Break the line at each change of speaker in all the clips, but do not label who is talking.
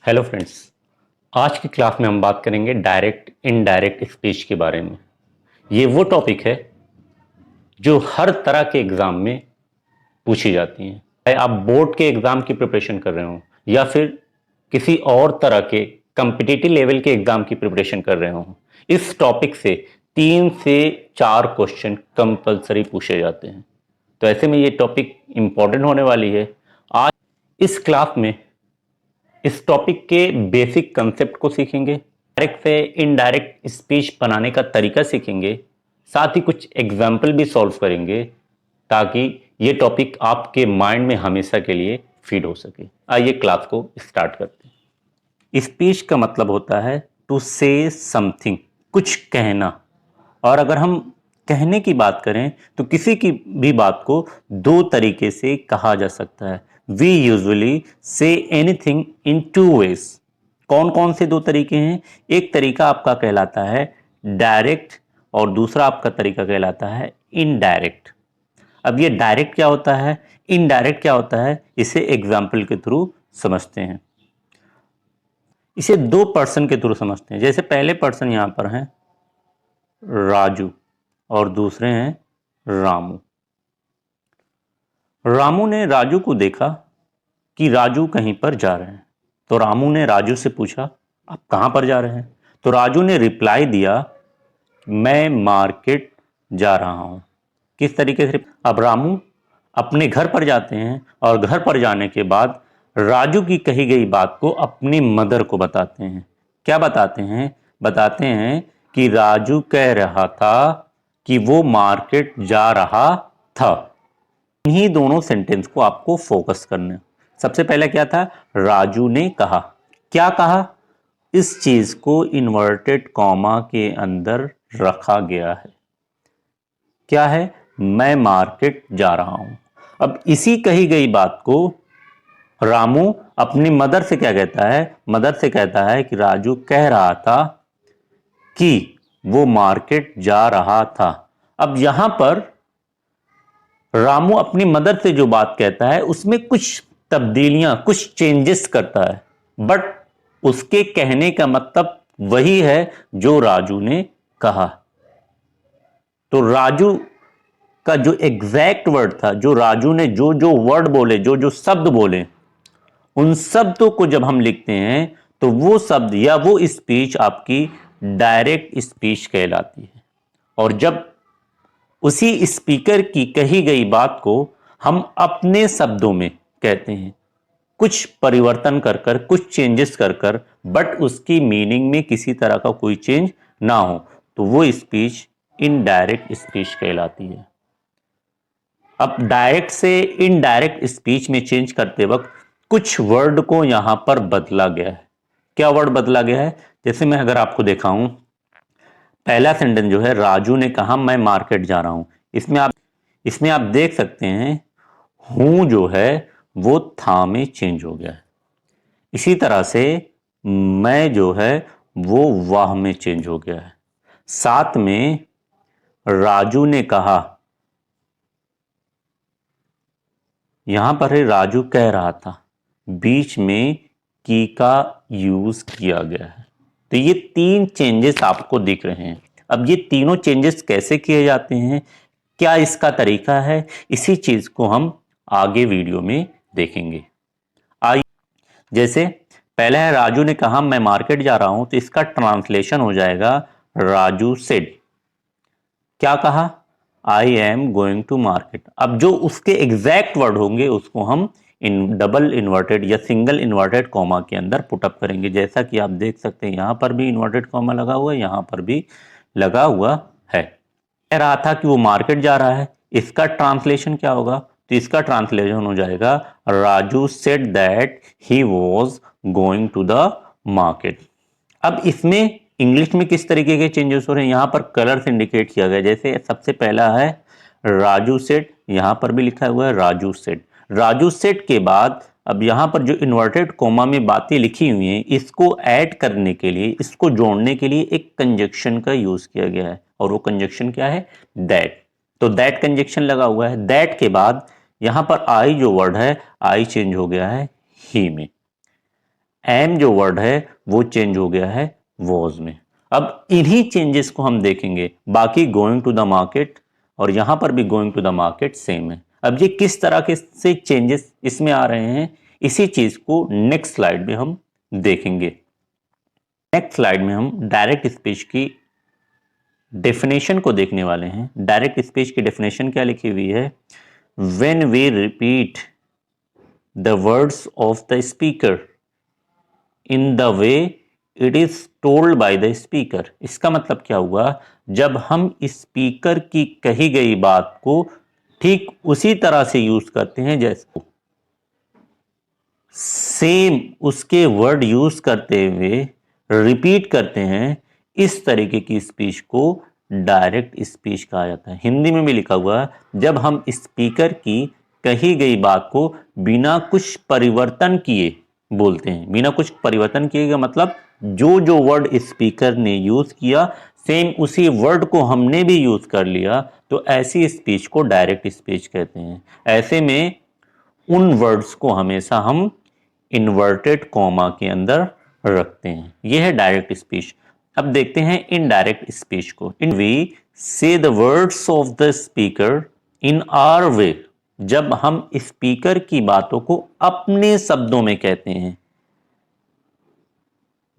Hello friends. आज की class में हम बात करेंगे डायरेक्ट इनडायरेक्ट स्पीच के बारे में। ये वो टॉपिक है जो हर तरह के एग्ज़ाम में पूछी जाती हैं। चाहे आप बोर्ड के एग्ज़ाम की प्रिपरेशन कर रहे हो या फिर किसी और तरह के कम्पिटिटिव लेवल के एग्ज़ाम की प्रिपरेशन कर रहे हो, इस टॉपिक से 3 से 4 क्वेश्चन कंपलसरी पूछे जाते हैं। तो ऐसे में ये टॉपिक इम्पॉर्टेंट होने वाली है। आज इस क्लास में इस टॉपिक के बेसिक कंसेप्ट को सीखेंगे, डायरेक्ट से इनडायरेक्ट स्पीच बनाने का तरीका सीखेंगे, साथ ही कुछ एग्जाम्पल भी सॉल्व करेंगे ताकि ये टॉपिक आपके माइंड में हमेशा के लिए फीड हो सके। आइए क्लास को स्टार्ट करते हैं। स्पीच का मतलब होता है टू से समथिंग, कुछ कहना। और अगर हम कहने की बात करें तो किसी की भी बात को दो तरीके से कहा जा सकता है। We usually say anything in two ways. कौन कौन से दो तरीके हैं? एक तरीका आपका कहलाता है डायरेक्ट और दूसरा आपका तरीका कहलाता है इनडायरेक्ट। अब ये डायरेक्ट क्या होता है, इनडायरेक्ट क्या होता है, इसे एग्जाम्पल के थ्रू समझते हैं। इसे दो पर्सन के थ्रू समझते हैं। जैसे पहले पर्सन यहां पर हैं राजू और दूसरे हैं रामू। रामू ने राजू को देखा कि राजू कहीं पर जा रहे हैं, तो रामू ने राजू से पूछा आप कहां पर जा रहे हैं? तो राजू ने रिप्लाई दिया मैं मार्केट जा रहा हूं। किस तरीके से? अब रामू अपने घर पर जाते हैं और घर पर जाने के बाद राजू की कही गई बात को अपनी मदर को बताते हैं। क्या बताते हैं? बताते हैं कि राजू कह रहा था कि वो मार्केट जा रहा था। इन्हीं दोनों सेंटेंस को आपको फोकस करना है। सबसे पहले क्या था? राजू ने कहा। क्या कहा? इस चीज को इन्वर्टेड कॉमा के अंदर रखा गया है। क्या है? मैं मार्केट जा रहा हूं। अब इसी कही गई बात को रामू अपनी मदर से क्या कहता है? मदर से कहता है कि राजू कह रहा था कि वो मार्केट जा रहा था। अब यहां पर रामू अपनी मदर से जो बात कहता है उसमें कुछ तब्दीलियां, कुछ चेंजेस करता है, बट उसके कहने का मतलब वही है जो राजू ने कहा। तो राजू का जो एग्जैक्ट वर्ड था, जो राजू ने जो जो वर्ड बोले, जो जो शब्द बोले, उन शब्दों को जब हम लिखते हैं तो वो शब्द या वो स्पीच आपकी डायरेक्ट स्पीच कहलाती है। और जब उसी स्पीकर की कही गई बात को हम अपने शब्दों में कहते हैं, कुछ परिवर्तन कर कर, कुछ चेंजेस कर कर, बट उसकी मीनिंग में किसी तरह का कोई चेंज ना हो, तो वो स्पीच इनडायरेक्ट स्पीच कहलाती है। अब डायरेक्ट से इनडायरेक्ट स्पीच में चेंज करते वक्त कुछ वर्ड को यहां पर बदला गया है। क्या वर्ड बदला गया है? जैसे मैं अगर आपको दिखाऊं, पहला सेंटेंस जो है राजू ने कहा मैं मार्केट जा रहा हूं, इसमें आप देख सकते हैं हूं जो है वो था में चेंज हो गया है। इसी तरह से मैं जो है वो वाह में चेंज हो गया है। साथ में राजू ने कहा, यहां पर है राजू कह रहा था, बीच में की का यूज किया गया है। तो ये तीन चेंजेस आपको दिख रहे हैं। अब ये तीनों चेंजेस कैसे किए जाते हैं, क्या इसका तरीका है, इसी चीज को हम आगे वीडियो में देखेंगे। आइए, जैसे पहले है राजू ने कहा मैं मार्केट जा रहा हूं, तो इसका ट्रांसलेशन हो जाएगा राजू सेड। क्या कहा? I am going to market. अब जो उसके एग्जैक्ट वर्ड होंगे उसको हम इन डबल इन्वर्टेड या सिंगल इन्वर्टेड कॉमा के अंदर पुटअप करेंगे। जैसा कि आप देख सकते हैं यहां पर भी इन्वर्टेड कॉमा लगा हुआ है, यहां पर भी लगा हुआ है। कह रहा था कि वो मार्केट जा रहा है, इसका ट्रांसलेशन क्या होगा? तो इसका ट्रांसलेशन हो जाएगा Raju said that he was going to the market. अब इसमें इंग्लिश में किस तरीके के चेंजेस हो रहे हैं, यहां पर कलर से इंडिकेट किया गया। जैसे सबसे पहला है राजू सेट, यहां पर भी लिखा हुआ है राजू सेट। राजू सेट के बाद अब यहां पर जो इन्वर्टेड कोमा में बातें लिखी हुई हैं, इसको ऐड करने के लिए, इसको जोड़ने के लिए एक कंजक्शन का यूज किया गया है, और वो कंजक्शन क्या है? दैट। तो दैट कंजक्शन लगा हुआ है। दैट के बाद यहां पर आई जो वर्ड है, आई चेंज हो गया है ही में। एम जो वर्ड है वो चेंज हो गया है वॉज में। अब इन्हीं चेंजेस को हम देखेंगे। बाकी गोइंग टू द मार्केट और यहां पर भी going to the market same है। अब ये किस तरह के से चेंजेस इसमें आ रहे हैं, इसी चीज को नेक्स्ट स्लाइड में हम देखेंगे। नेक्स्ट स्लाइड में हम डायरेक्ट स्पीच की डेफिनेशन को देखने वाले हैं। डायरेक्ट स्पीच की डेफिनेशन क्या लिखी हुई है? When we repeat the words of the speaker in the way it is told by the speaker. इसका मतलब क्या हुआ? जब हम स्पीकर की कही गई बात को ठीक उसी तरह से यूज करते हैं जैसे सेम उसके वर्ड यूज करते हुए रिपीट करते हैं, इस तरीके की स्पीच को डायरेक्ट स्पीच कहा जाता है। हिंदी में भी लिखा हुआ है, जब हम स्पीकर की कही गई बात को बिना कुछ परिवर्तन किए बोलते हैं। बिना कुछ परिवर्तन किए का मतलब जो जो वर्ड स्पीकर ने यूज किया सेम उसी वर्ड को हमने भी यूज कर लिया, तो ऐसी स्पीच को डायरेक्ट स्पीच कहते हैं। ऐसे में उन वर्ड्स को हमेशा हम इन्वर्टेड कॉमा के अंदर रखते हैं। यह है डायरेक्ट स्पीच। अब देखते हैं इनडायरेक्ट स्पीच को। In we say the words of the speaker in our way, जब हम स्पीकर की बातों को अपने शब्दों में कहते हैं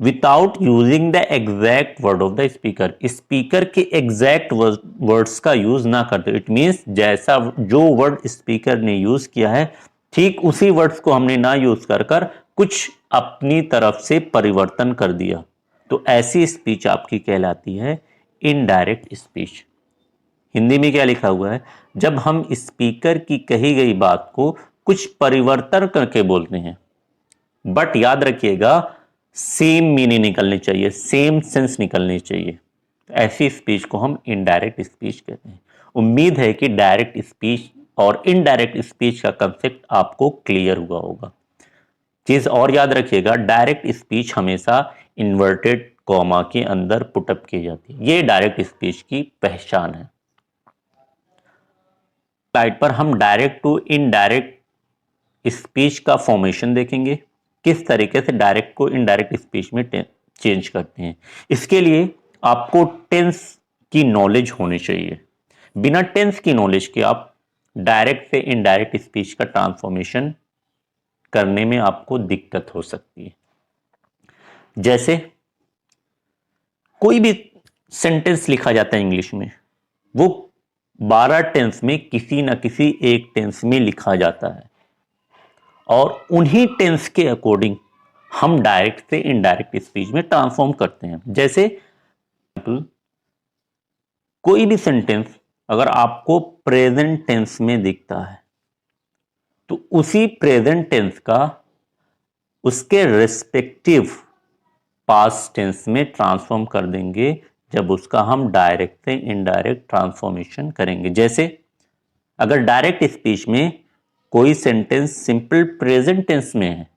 without using the exact word of the speaker, speaker के एग्जैक्ट वर्ड्स का यूज ना करते। इट मीन्स जैसा जो वर्ड स्पीकर ने यूज किया है ठीक उसी वर्ड्स को हमने ना यूज कर कर कुछ अपनी तरफ से परिवर्तन कर दिया, तो ऐसी स्पीच आपकी कहलाती है इनडायरेक्ट स्पीच। हिंदी में क्या लिखा हुआ है? जब हम स्पीकर की कही गई बात को कुछ परिवर्तन करके बोलते हैं, बट याद रखिएगा सेम मीनिंग निकलनी चाहिए, सेम सेंस निकलनी चाहिए। ऐसी स्पीच को हम इनडायरेक्ट स्पीच कहते हैं। उम्मीद है कि डायरेक्ट स्पीच और इनडायरेक्ट स्पीच का कंसेप्ट आपको क्लियर हुआ होगा। चीज और याद रखिएगा, डायरेक्ट स्पीच हमेशा इन्वर्टेड कॉमा के अंदर पुटअप की जाती है। ये डायरेक्ट स्पीच की पहचान है। स्लाइड पर हम डायरेक्ट टू इनडायरेक्ट स्पीच का फॉर्मेशन देखेंगे, किस तरीके से डायरेक्ट को इनडायरेक्ट स्पीच में चेंज करते हैं। इसके लिए आपको टेंस की नॉलेज होनी चाहिए। बिना टेंस की नॉलेज के आप डायरेक्ट से इनडायरेक्ट स्पीच का ट्रांसफॉर्मेशन करने में आपको दिक्कत हो सकती है। जैसे कोई भी सेंटेंस लिखा जाता है इंग्लिश में, वो 12 टेंस में किसी ना किसी एक टेंस में लिखा जाता है और उन्हीं टेंस के अकॉर्डिंग हम डायरेक्ट से इनडायरेक्ट स्पीच में ट्रांसफॉर्म करते हैं। जैसे कोई भी सेंटेंस अगर आपको प्रेजेंट टेंस में दिखता है तो उसी प्रेजेंट टेंस का उसके रेस्पेक्टिव पास्ट टेंस में ट्रांसफॉर्म कर देंगे जब उसका हम डायरेक्ट से इनडायरेक्ट ट्रांसफॉर्मेशन करेंगे। जैसे अगर डायरेक्ट स्पीच में कोई सेंटेंस सिंपल प्रेजेंट टेंस में है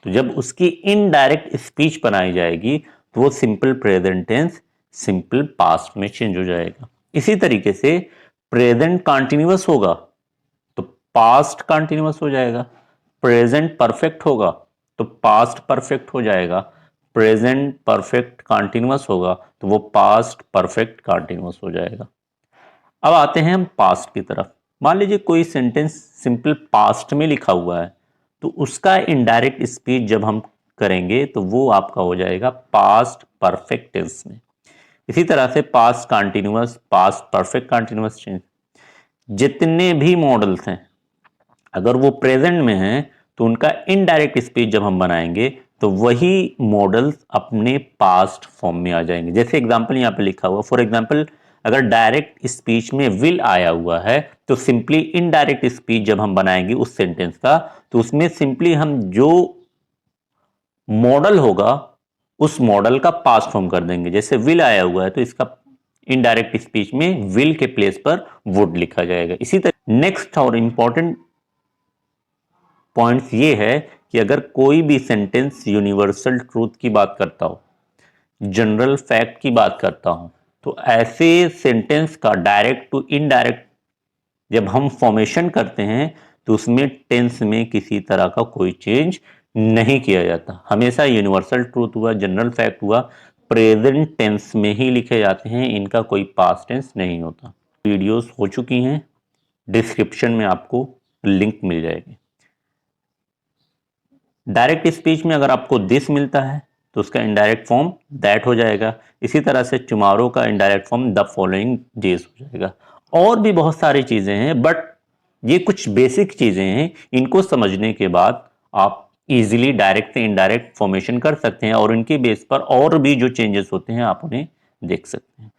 तो जब उसकी इनडायरेक्ट स्पीच बनाई जाएगी तो वो simple present tense simple past में चेंज हो जाएगा। इसी तरीके से प्रेजेंट कंटीन्यूअस होगा तो पास्ट कंटीन्यूअस हो जाएगा, प्रेजेंट परफेक्ट होगा तो पास्ट परफेक्ट हो जाएगा, प्रेजेंट परफेक्ट कंटीन्यूअस होगा तो वो पास्ट परफेक्ट कंटीन्यूअस हो जाएगा। अब आते हैं हम पास्ट की तरफ। मान लीजिए कोई सेंटेंस सिंपल पास्ट में लिखा हुआ है तो उसका इनडायरेक्ट स्पीच जब हम करेंगे तो वो आपका हो जाएगा पास्ट परफेक्ट टेंस में। इसी तरह से past continuous, past perfect continuous change, जितने भी मॉडल्स हैं अगर वो प्रेजेंट में हैं तो उनका इनडायरेक्ट स्पीच जब हम बनाएंगे तो वही मॉडल्स अपने पास्ट फॉर्म में आ जाएंगे। जैसे एग्जांपल यहाँ पे लिखा हुआ, फॉर एग्जांपल अगर डायरेक्ट स्पीच में विल आया हुआ है तो सिंपली इनडायरेक्ट स्पीच जब हम बनाएंगे उस सेंटेंस का तो उसमें सिंपली हम जो मॉडल होगा उस मॉडल का पास्ट फॉर्म कर देंगे। जैसे विल आया हुआ है तो इसका इनडायरेक्ट स्पीच में विल के प्लेस पर वुड लिखा जाएगा। इसी तरह नेक्स्ट और इंपॉर्टेंट पॉइंट्स ये है कि अगर कोई भी सेंटेंस यूनिवर्सल ट्रूथ की बात करता हो, जनरल फैक्ट की बात करता हो, तो ऐसे सेंटेंस का डायरेक्ट टू इनडायरेक्ट जब हम फॉर्मेशन करते हैं तो उसमें टेंस में किसी तरह का कोई चेंज नहीं किया जाता। हमेशा यूनिवर्सल ट्रूथ हुआ, जनरल फैक्ट हुआ, प्रेजेंट टेंस में ही लिखे जाते हैं, इनका कोई पास्ट टेंस नहीं होता। वीडियोस हो चुकी हैं, डिस्क्रिप्शन में आपको लिंक मिल जाएगी। डायरेक्ट स्पीच में अगर आपको दिस मिलता है तो उसका इनडायरेक्ट फॉर्म दैट हो जाएगा। इसी तरह से टुमारो का indirect form the following days हो जाएगा। और भी बहुत सारी चीजें हैं, बट ये कुछ बेसिक चीजें हैं, इनको समझने के बाद आप इजीली डायरेक्ट से इनडायरेक्ट फॉर्मेशन कर सकते हैं और इनके बेस पर और भी जो चेंजेस होते हैं आप उन्हें देख सकते हैं।